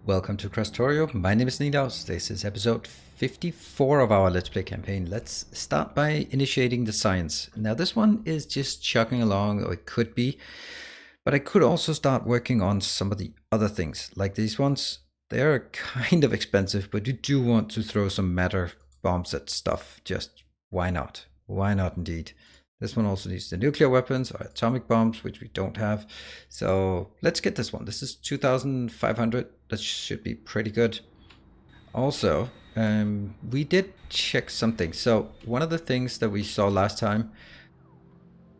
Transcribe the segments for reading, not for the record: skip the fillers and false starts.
Welcome to Krastorio. My name is Nidaus. This is episode 54 of our Let's Play campaign. Let's start by initiating the science. Now this one is just chugging along, or it could be, but I could also start working on some of the other things, like these ones. They're kind of expensive, but you do want to throw some matter bombs at stuff. Just why not? Why not indeed? This one also needs the nuclear weapons or atomic bombs, which we don't have. So let's get this one. This is 2,500. That should be pretty good. Also, we did check something. So one of the things that we saw last time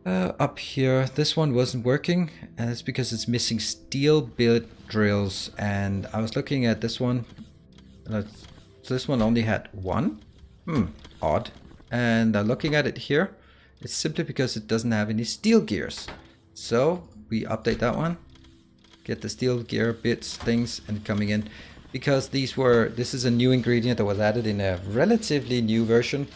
up here, this one wasn't working, and it's because it's missing steel billet drills. And I was looking at this one. So this one only had one. Odd. And looking at it here, it's simply because it doesn't have any steel gears. So we update that one. Get the steel gear bits, things, and coming in. Because this is a new ingredient that was added in a relatively new version.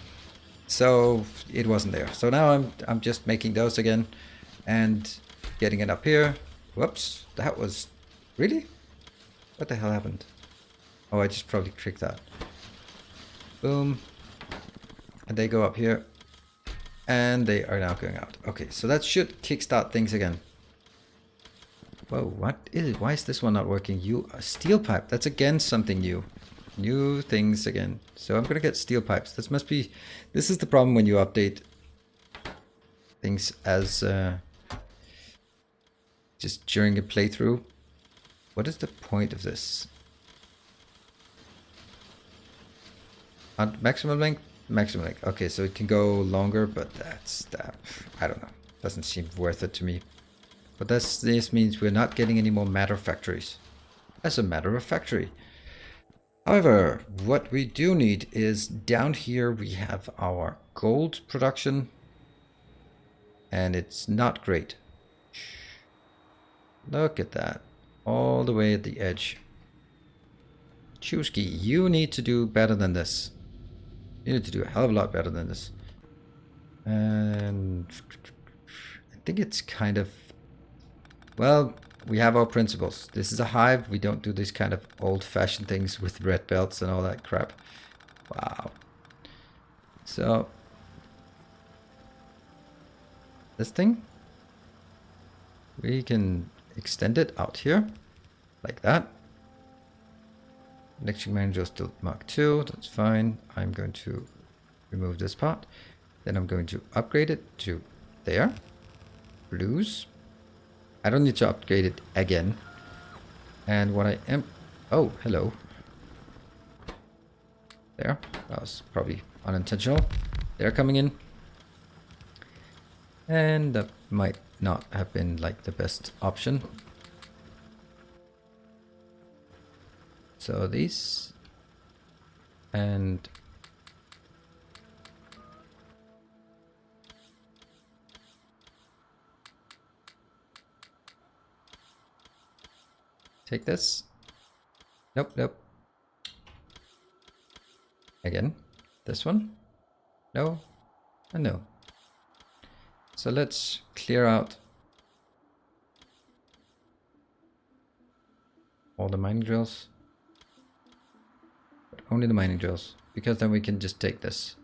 So it wasn't there. So now I'm just making those again and getting it up here. Whoops, that was really? What the hell happened? Oh, I just probably clicked that. Boom. And they go up here. And they are now going out. Okay, so that should kickstart things again. Whoa, what is it? Why is this one not working? A steel pipe. That's again something new. New things again. So I'm gonna get steel pipes. This is the problem when you update things as just during a playthrough. What is the point of this? Maximum length? Maximum length. Okay, so it can go longer, but I don't know. Doesn't seem worth it to me. But this means we're not getting any more matter factories. As a matter of factory. However, what we do need is down here we have our gold production. And it's not great. Look at that. All the way at the edge. Chusky, you need to do better than this. You need to do a hell of a lot better than this. And I think it's kind of... Well, we have our principles. This is a hive. We don't do these kind of old-fashioned things with red belts and all that crap. Wow. So... this thing. We can extend it out here. Like that. Electric manager still Mark II, that's fine. I'm going to remove this part. Then I'm going to upgrade it to there. Blues. I don't need to upgrade it again. And what I am... oh, hello. There. That was probably unintentional. They're coming in. And that might not have been like the best option. So these, and take this. Nope, nope. Again, this one. No, and no. So let's clear out all the mining drills. Only the mining drills, because then we can just take this.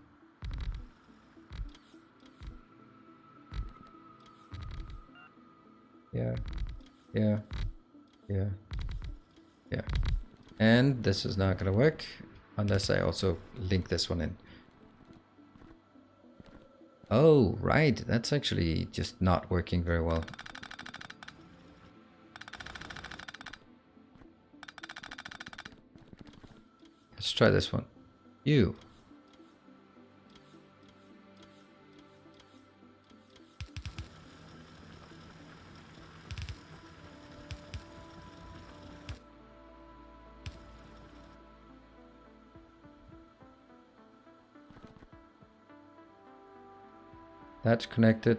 Yeah, yeah, yeah, yeah. And this is not gonna work unless I also link this one in. Oh, right, that's actually just not working very well. Let's try this one. You. That's connected.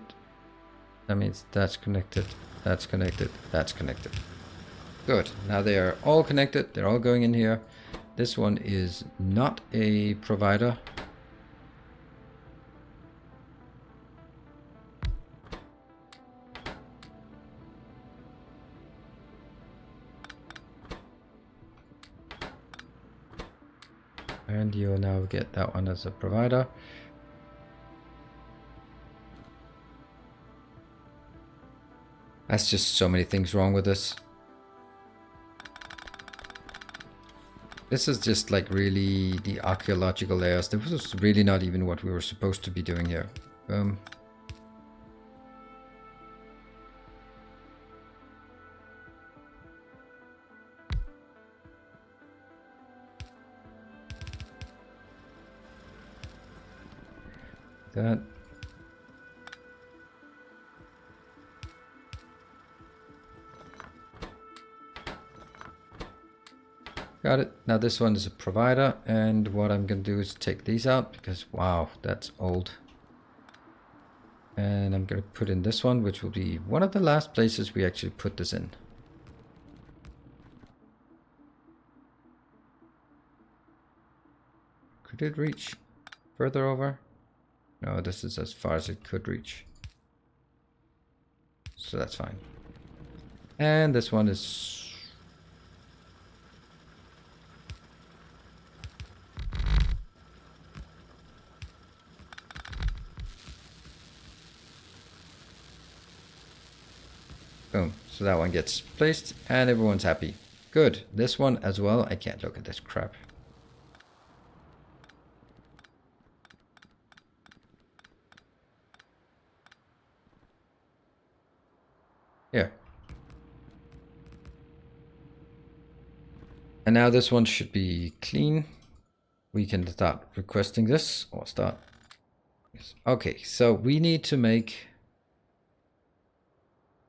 That means that's connected. That's connected. That's connected. Good. Now they are all connected. They're all going in here. This one is not a provider. And you'll now get that one as a provider. That's just so many things wrong with this. This is just like really the archaeological layers. This was really not even what we were supposed to be doing here. That. Got it. Now this one is a provider, and what I'm going to do is take these out because wow, that's old. And I'm going to put in this one, which will be one of the last places we actually put this in. Could it reach further over? No, this is as far as it could reach. So that's fine. And this one is... Boom. So that one gets placed and everyone's happy. Good. This one as well. I can't look at this crap. Here. And now this one should be clean. We can start requesting this or start. Okay, so we need to make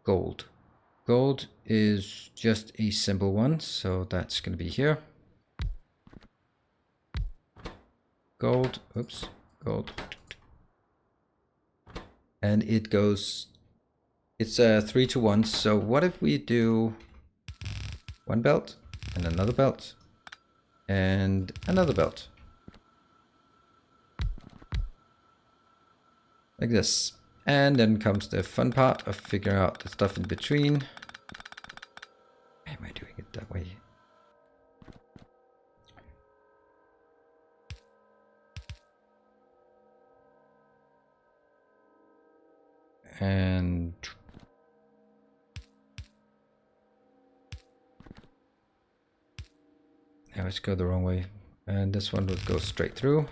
gold. Gold is just a simple one, so that's going to be here. Gold, oops, gold. And it goes, it's 3 to 1. So what if we do one belt and another belt and another belt? Like this. And then comes the fun part of figuring out the stuff in between. Why am I doing it that way? And now let's go the wrong way. And this one would go straight through.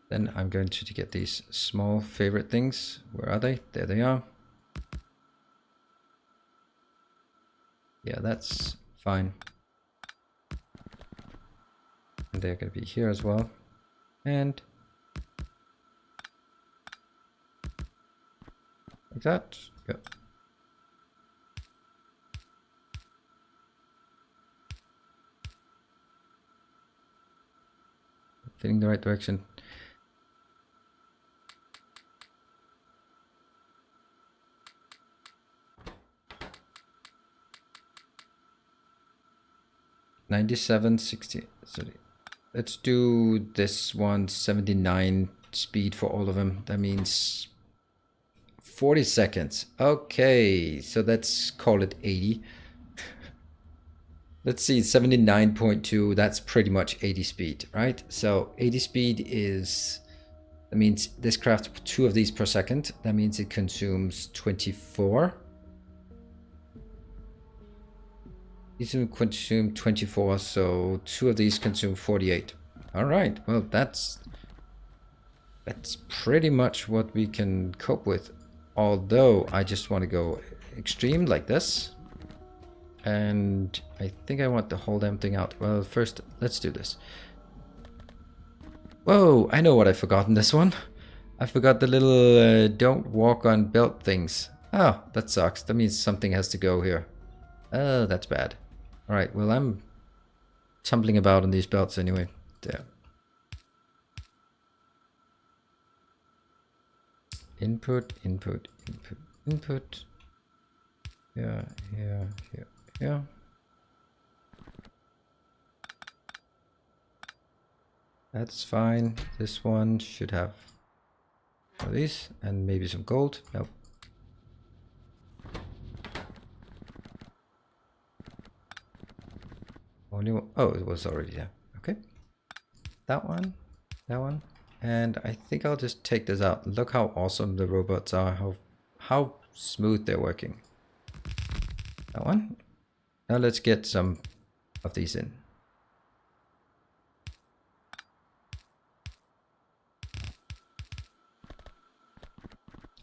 Then I'm going to get these small favorite things. Where are they? There they are. Yeah, that's fine. And they're going to be here as well. And like that. Yep. Fitting the right direction. $97.60. Sorry. Let's do this one 79 speed for all of them. That means 40 seconds. Okay, so let's call it 80. Let's see, 79.2. That's pretty much 80 speed, right? So 80 speed is, that means this crafts 2 of these per second. That means it consumes 24. These consume 24, so 2 of these consume 48. All right, well, that's pretty much what we can cope with. Although I just want to go extreme like this. And I think I want the whole damn thing out. Well, first, let's do this. Whoa, I know what I forgot in this one. I forgot the little don't walk on belt things. Oh, that sucks. That means something has to go here. Oh, that's bad. Alright, well, I'm tumbling about on these belts anyway. There. Input, input, input, input. Yeah, yeah, yeah, yeah. That's fine. This one should have one of these and maybe some gold. Nope. Only one. Oh, it was already there. Okay. that one, that one. And I think I'll just take this out. Look how awesome the robots are, how smooth they're working. That one. Now let's get some of these in.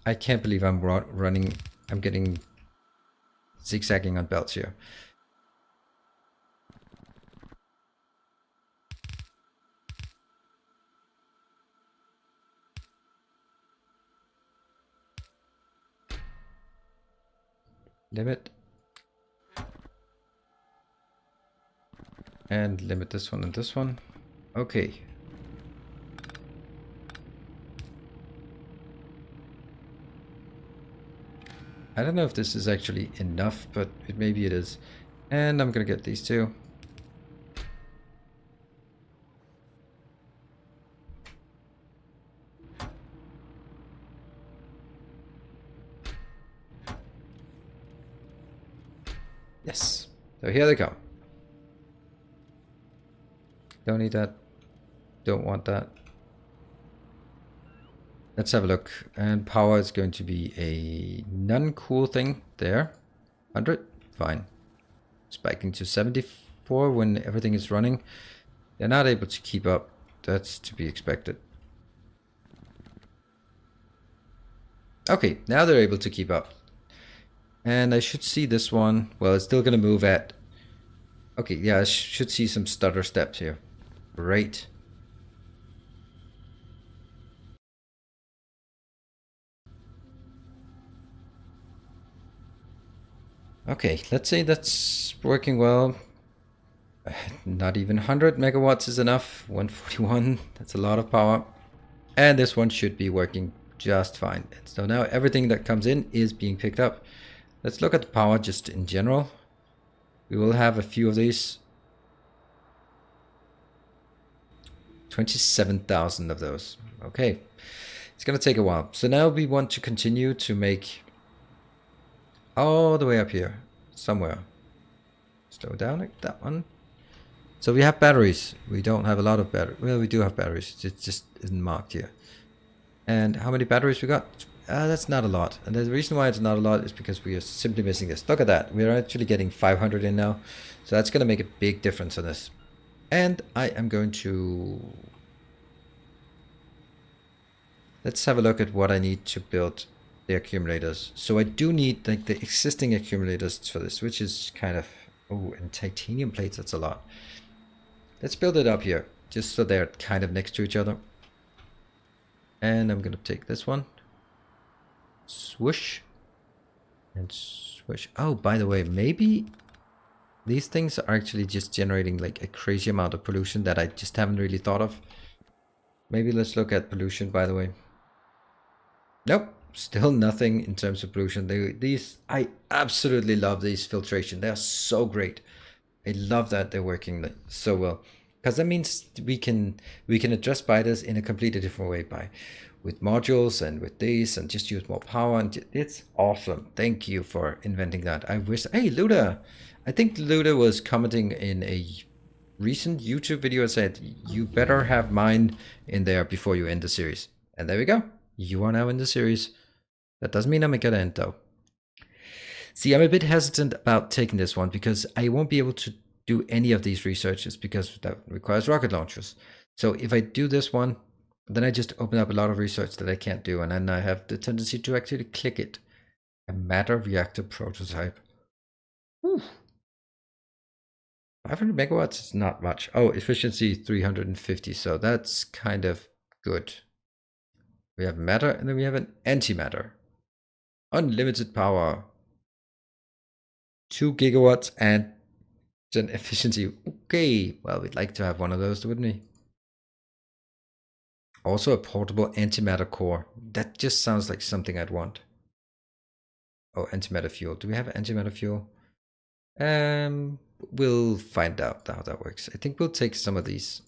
I can't believe I'm getting zigzagging on belts here. Limit. And limit this one and this one. Okay. I don't know if this is actually enough, but maybe it is. And I'm gonna get these two. Yes. So here they come. Don't need that. Don't want that. Let's have a look. And power is going to be a non-cool thing there. 100. Fine. Spiking to 74 when everything is running. They're not able to keep up. That's to be expected. Okay, now they're able to keep up. And I should see this one. Well, it's still going to move at... Okay, yeah, I should see some stutter steps here. Great. Okay, let's say that's working well. Not even 100 megawatts is enough. 141, that's a lot of power. And this one should be working just fine. So now everything that comes in is being picked up. Let's look at the power just in general. We will have a few of these. 27,000 of those. Okay, it's gonna take a while. So now we want to continue to make all the way up here somewhere. Slow down like that one. So we have batteries. We don't have a lot of batteries. Well, we do have batteries. It just isn't marked here. And how many batteries we got? That's not a lot. And the reason why it's not a lot is because we are simply missing this. Look at that. We're actually getting 500 in now. So that's going to make a big difference on this. And I am going to... Let's have a look at what I need to build the accumulators. So I do need like the existing accumulators for this, which is kind of... Oh, and titanium plates, that's a lot. Let's build it up here, just so they're kind of next to each other. And I'm going to take this one. Swoosh. And swoosh. Oh, by the way, maybe these things are actually just generating like a crazy amount of pollution that I just haven't really thought of. Maybe let's look at pollution, by the way. Nope, still nothing in terms of pollution. I absolutely love these filtration. They are so great. I love that they're working so well, because that means we can address spiders in a completely different way with modules and with these, and just use more power, and it's awesome. Thank you for inventing that. I wish... Hey, Luda! I think Luda was commenting in a recent YouTube video and said, you better have mine in there before you end the series. And there we go. You are now in the series. That doesn't mean I'm gonna end though. See, I'm a bit hesitant about taking this one because I won't be able to do any of these researches because that requires rocket launchers. So if I do this one, then I just open up a lot of research that I can't do, and then I have the tendency to actually click it. A matter reactor prototype. Whew. 500 megawatts is not much. Oh, efficiency 350, so that's kind of good. We have matter, and then we have an antimatter. Unlimited power. 2 gigawatts and an efficiency. Okay, well, we'd like to have one of those, wouldn't we? Also a portable antimatter core. That just sounds like something I'd want. Oh, antimatter fuel. Do we have antimatter fuel? We'll find out how that works. I think we'll take some of these.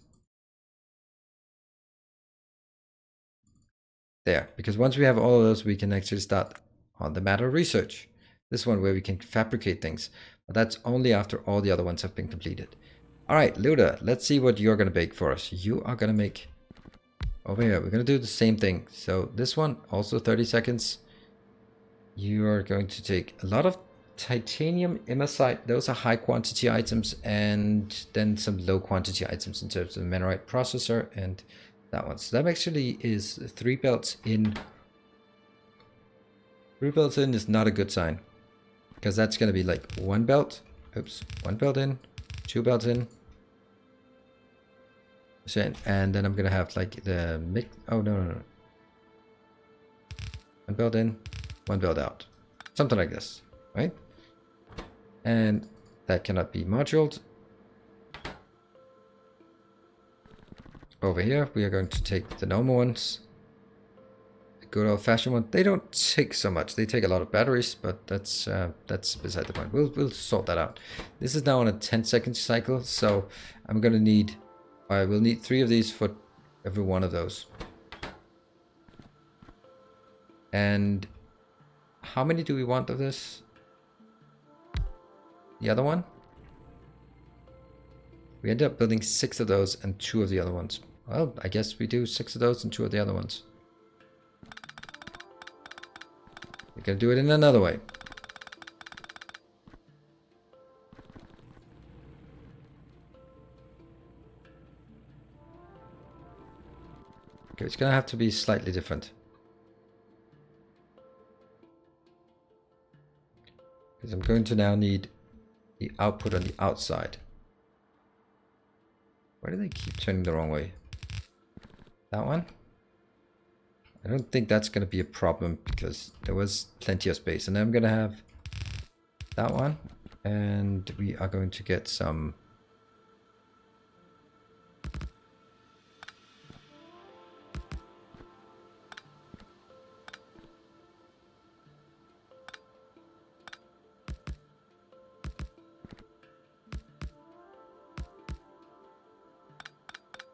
There, because once we have all of those, we can actually start on the matter research. This one where we can fabricate things, but that's only after all the other ones have been completed. All right, Luda, let's see what you're gonna bake for us. You are gonna make over here. We're gonna do the same thing. So this one also 30 seconds. You are going to take a lot of titanium imersite. Those are high quantity items, and then some low quantity items in terms of the Minerite processor and that one. So that actually is 3 belts in. 3 belts in is not a good sign, because that's going to be like 1 belt. Oops, 1 belt in, 2 belts in. And then I'm going to have like the mix. Oh, no. 1 belt in, 1 belt out. Something like this, right? And that cannot be moduled. Over here, we are going to take the normal ones. The good old-fashioned one. They don't take so much. They take a lot of batteries, but that's beside the point. We'll sort that out. This is now on a 10-second cycle, so I'm gonna need. I will need 3 of these for every one of those. And how many do we want of this? The other one? We end up building 6 of those and 2 of the other ones. Well, I guess we do 6 of those and 2 of the other ones. We're gonna do it in another way. Okay, it's gonna have to be slightly different. Because I'm going to now need the output on the outside. Why do they keep turning the wrong way? That one? I don't think that's going to be a problem because there was plenty of space. And then I'm going to have that one. And we are going to get some...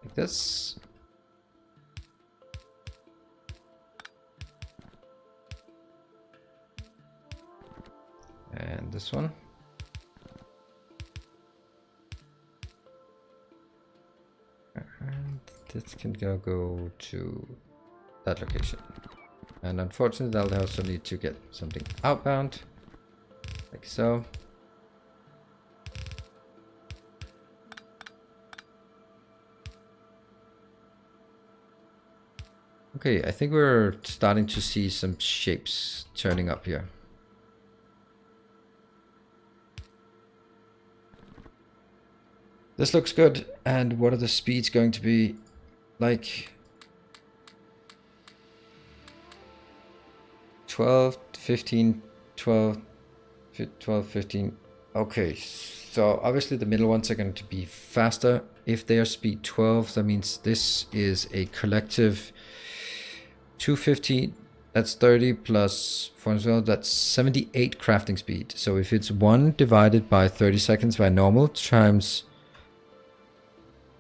like this. And this one. And this can go to that location. And unfortunately, I'll also need to get something outbound, like so. Okay, I think we're starting to see some shapes turning up here. This looks good. And what are the speeds going to be like? 12, 15, 12, 12, 15. Okay, so obviously the middle ones are going to be faster. If they are speed 12, that means this is a collective 250. That's 30 plus 412, that's 78 crafting speed. So if it's 1 divided by 30 seconds by normal times...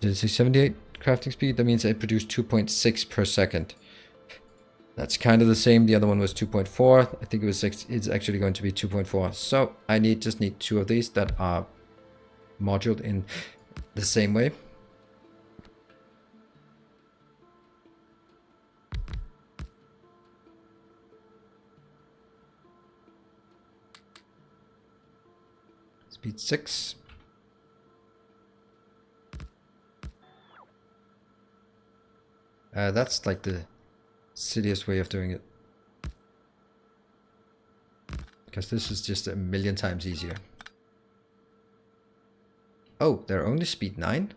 Did it say 78 crafting speed? That means it produced 2.6 per second. That's kind of the same. The other one was 2.4. I think it was 6. It's actually going to be 2.4. So I just need 2 of these that are moduled in the same way. Speed 6. That's like the silliest way of doing it. Because this is just a million times easier. Oh, they're only speed 9?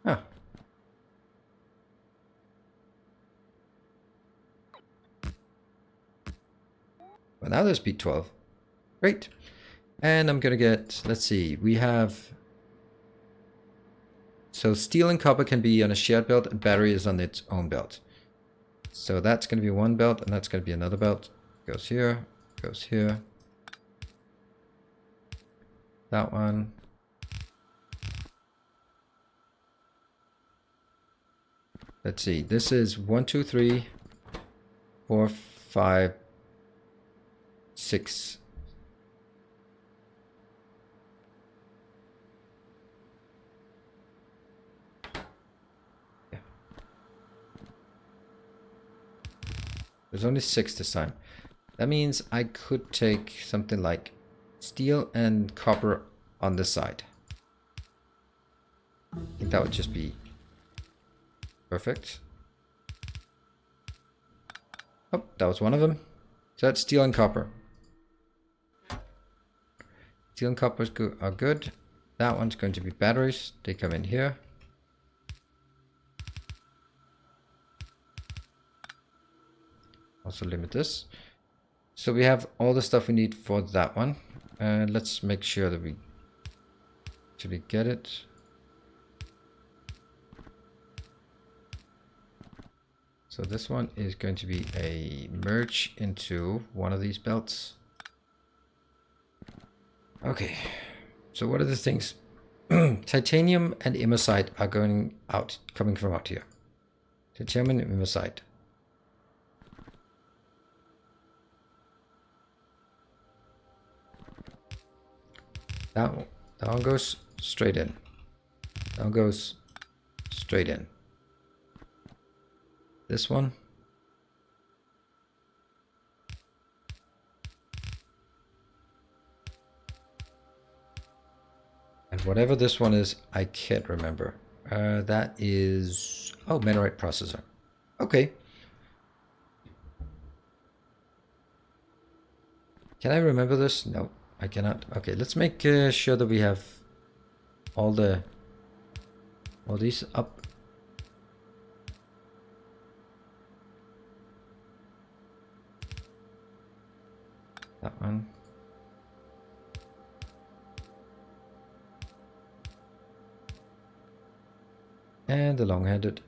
Huh. Well, now they're speed 12. Great. And I'm gonna get, let's see, we have... So steel and copper can be on a shared belt and battery is on its own belt. So that's going to be one belt and that's going to be another belt. Goes here, goes here. That one. Let's see, this is 1, 2, 3, 4, 5, 6. There's only 6 this time. That means I could take something like steel and copper on this side. I think that would just be perfect. Oh, that was one of them. So that's steel and copper. Steel and copper are good. That one's going to be batteries. They come in here. Also limit this. So we have all the stuff we need for that one. Let's make sure that we actually get it. So this one is going to be a merge into one of these belts. Okay, so what are the things? Titanium and immersite are coming from out here. Titanium and immersite. That one goes straight in. That one goes straight in. This one. And whatever this one is, I can't remember. That is... Oh, Minerite processor. Okay. Can I remember this? No, I cannot. Okay, let's make sure that we have all these up. That one. And the long-handed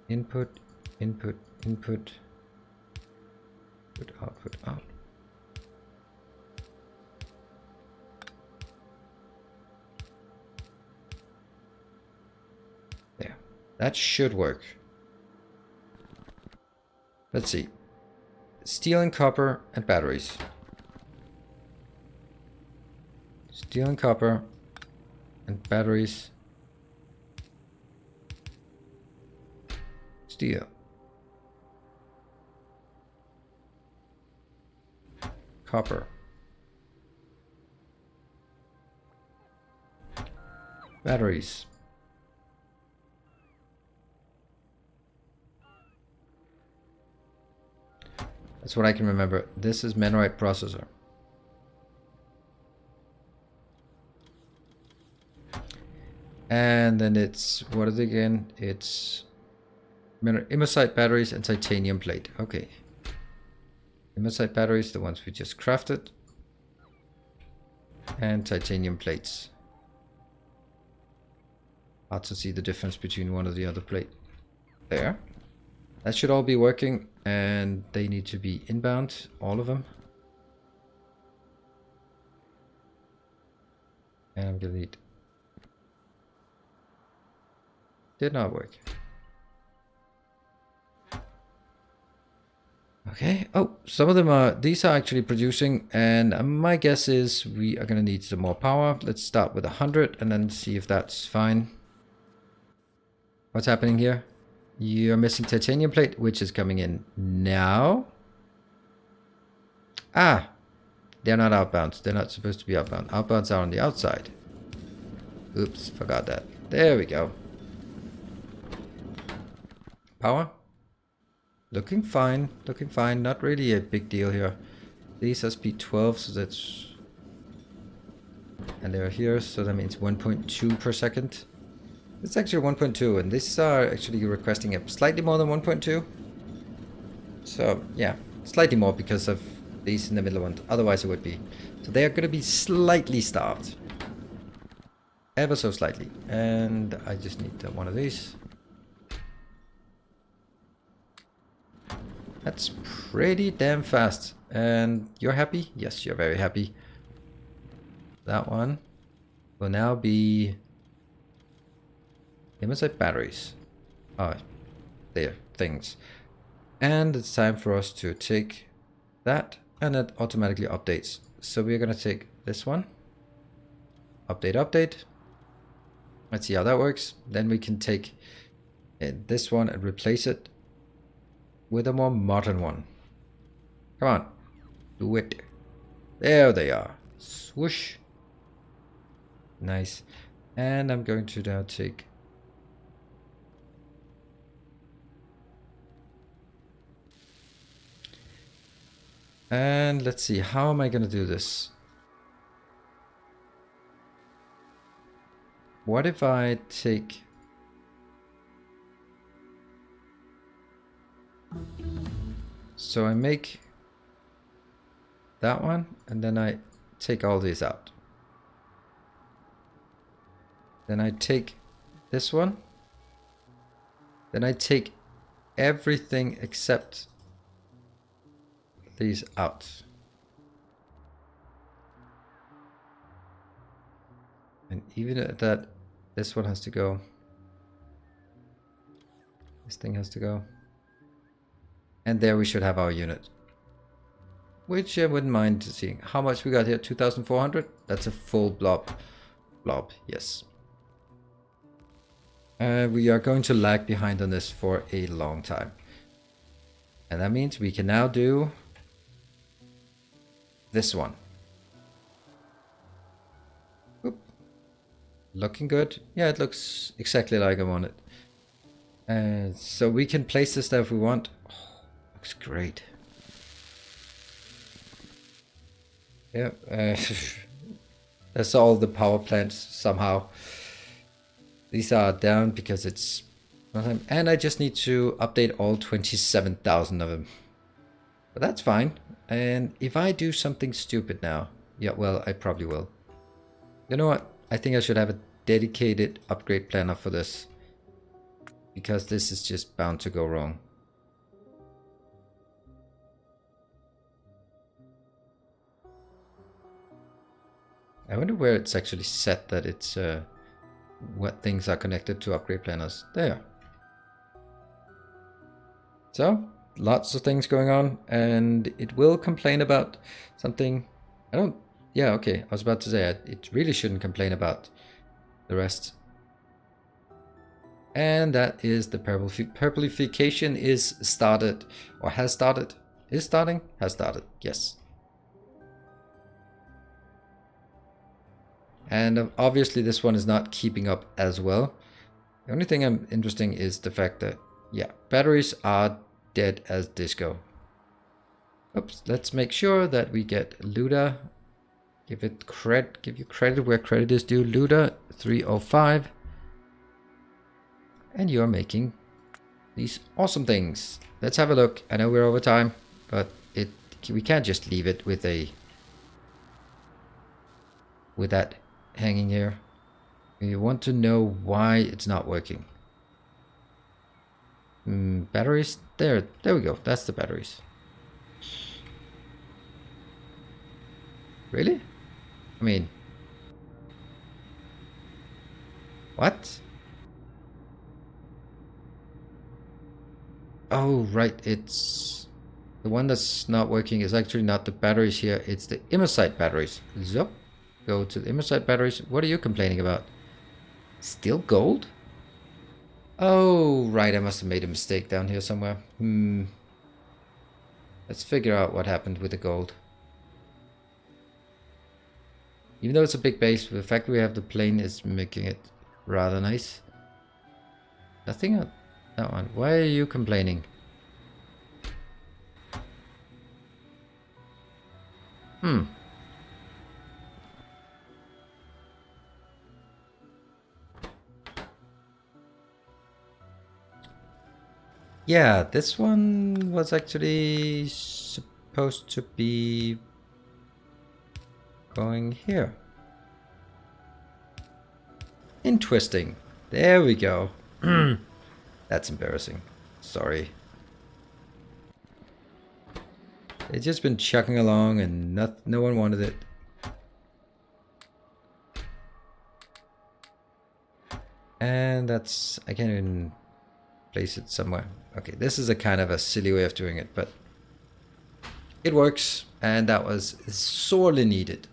input, input, input, output, out. There. That should work. Let's see. Steel and copper and batteries. Steel and copper and batteries. Steel. Copper. Batteries. That's what I can remember. This is Minerite processor. And then it's, what is it again? It's immersite batteries and titanium plate. Okay. Immersite batteries, the ones we just crafted. And titanium plates. Hard to see the difference between one or the other plate. There. That should all be working, and they need to be inbound, all of them. And I'm gonna need... Did not work. Okay. Oh, some of them are... These are actually producing, and my guess is we are gonna need some more power. Let's start with 100 and then see if that's fine. What's happening here? You're missing titanium plate, which is coming in now. Ah, they're not outbound. They're not supposed to be outbound. Outbounds are on the outside. Oops, forgot that. There we go. Power. Looking fine. Looking fine. Not really a big deal here. These are speed 12, so that's... And they're here, so that means 1.2 per second. It's actually 1.2, and these are actually requesting a slightly more than 1.2. So, yeah, slightly more because of these in the middle one. Otherwise it would be. So they are going to be slightly starved. Ever so slightly. And I just need one of these. That's pretty damn fast. And you're happy? Yes, you're very happy. That one will now be... Immersite batteries. Oh, there, things. And it's time for us to take that, and it automatically updates. So we're going to take this one. Update, update. Let's see how that works. Then we can take this one and replace it with a more modern one. Come on. Do it. There they are. Swoosh. Nice. And I'm going to now take... And let's see, how am I going to do this? What if I take... So I make that one, and then I take all these out. Then I take this one. Then I take everything except these out. And even at that, this one has to go. This thing has to go. And there we should have our unit. Which I wouldn't mind seeing. How much we got here? 2,400? That's a full blob. Yes. We are going to lag behind on this for a long time. And that means we can now do this one. Oop. Looking good. Yeah, it looks exactly like I want it. So we can place this there if we want. Oh, looks great. Yeah, that's all the power plants somehow. These are down because it's... And I just need to update all 27,000 of them. But that's fine. And if I do something stupid now... Yeah, well, I probably will. You know what? I think I should have a dedicated upgrade planner for this. Because this is just bound to go wrong. I wonder where it's actually set that it's what things are connected to upgrade planners. There. So, lots of things going on, and it will complain about something. Yeah, okay, I was about to say it really shouldn't complain about the rest. And that is the purplification is started, or has started. Is starting? Has started, yes. And obviously this one is not keeping up as well. The only thing I'm interesting is the fact that, yeah, batteries are dead as disco. Oops, let's make sure that we get Luda. Give you credit where credit is due. Luda 305. And you're making these awesome things. Let's have a look. I know we're over time, but we can't just leave it with that hanging here. We want to know why it's not working. Batteries, there we go. That's the batteries. Really? I mean, what? Oh, right. It's the one that's not working is actually not the batteries here. It's the immersite batteries. Zup. Go to the immersite batteries. What are you complaining about? Still gold? Oh, right. I must have made a mistake down here somewhere. Let's figure out what happened with the gold. Even though it's a big base, the fact we have the plane is making it rather nice. Nothing on that one. Why are you complaining? Yeah, this one was actually supposed to be going here. Interesting. There we go. That's embarrassing. Sorry. It's just been chugging along and no one wanted it. And that's... I can't even place it somewhere. Okay, this is a kind of a silly way of doing it, but it works, and that was sorely needed.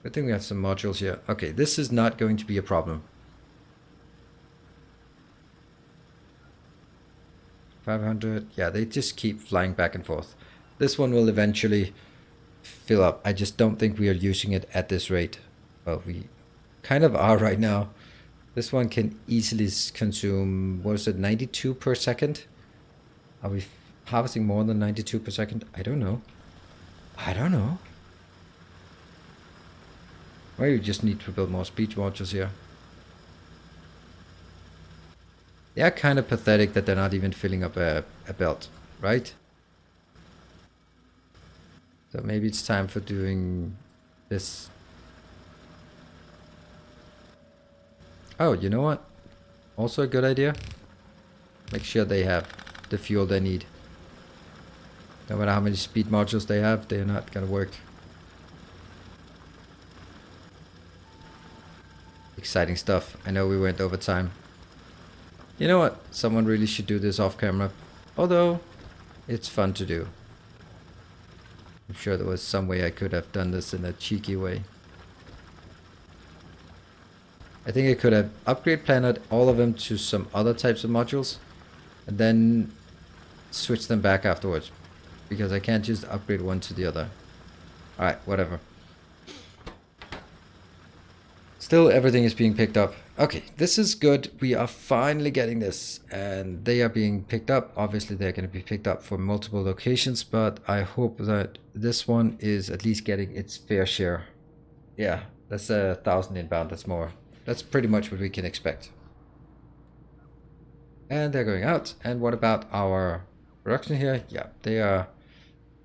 I think we have some modules here. Okay, this is not going to be a problem. 500. Yeah, they just keep flying back and forth. This one will eventually fill up. I just don't think we are using it at this rate. Well, we kind of are right now. This one can easily consume, what is it, 92 per second? Are we harvesting more than 92 per second? I don't know. I don't know. Well, you just need to build more speech modules here. They are kind of pathetic that they're not even filling up a belt, right? So maybe it's time for doing this. Oh, you know what? Also a good idea. Make sure they have the fuel they need. No matter how many speed modules they have, they're not gonna work. Exciting stuff. I know we went over time. You know what? Someone really should do this off camera. Although, it's fun to do. I'm sure there was some way I could have done this in a cheeky way. I think I could have upgrade planted all of them to some other types of modules and then switch them back afterwards, because I can't just upgrade one to the other. Alright, whatever. Still, everything is being picked up. Okay, this is good. We are finally getting this, and they are being picked up. Obviously, they're going to be picked up from multiple locations, but I hope that this one is at least getting its fair share. Yeah, that's 1,000 inbound. That's more. That's pretty much what we can expect. And they're going out. And what about our production here? Yeah, they are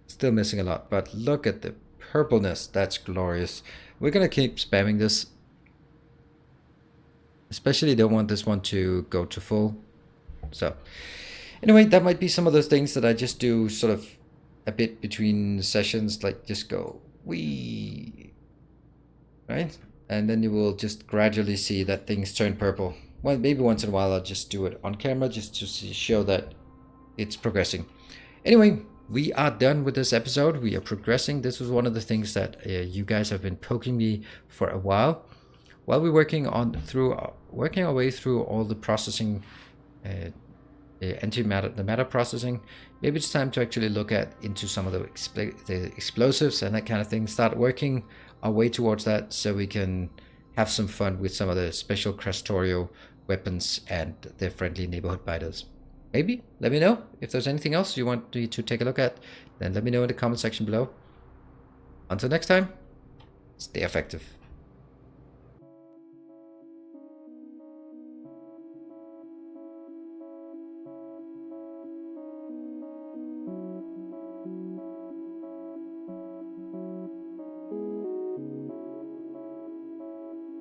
still missing a lot, but look at the purpleness. That's glorious. We're going to keep spamming this. Especially don't want this one to go to full. So anyway, that might be some of those things that I just do sort of a bit between sessions, like just go wee, right? And then you will just gradually see that things turn purple. Well, maybe once in a while I'll just do it on camera just to show that it's progressing. Anyway, we are done with this episode. We are progressing. This was one of the things that you guys have been poking me for a while. While we're working our way through all the processing, the matter processing, maybe it's time to actually look into some of the explosives and that kind of thing. Start working our way towards that, so we can have some fun with some of the special Krastorio weapons and their friendly neighborhood biters. Maybe let me know if there's anything else you want me to take a look at. Then let me know in the comment section below. Until next time, stay effective.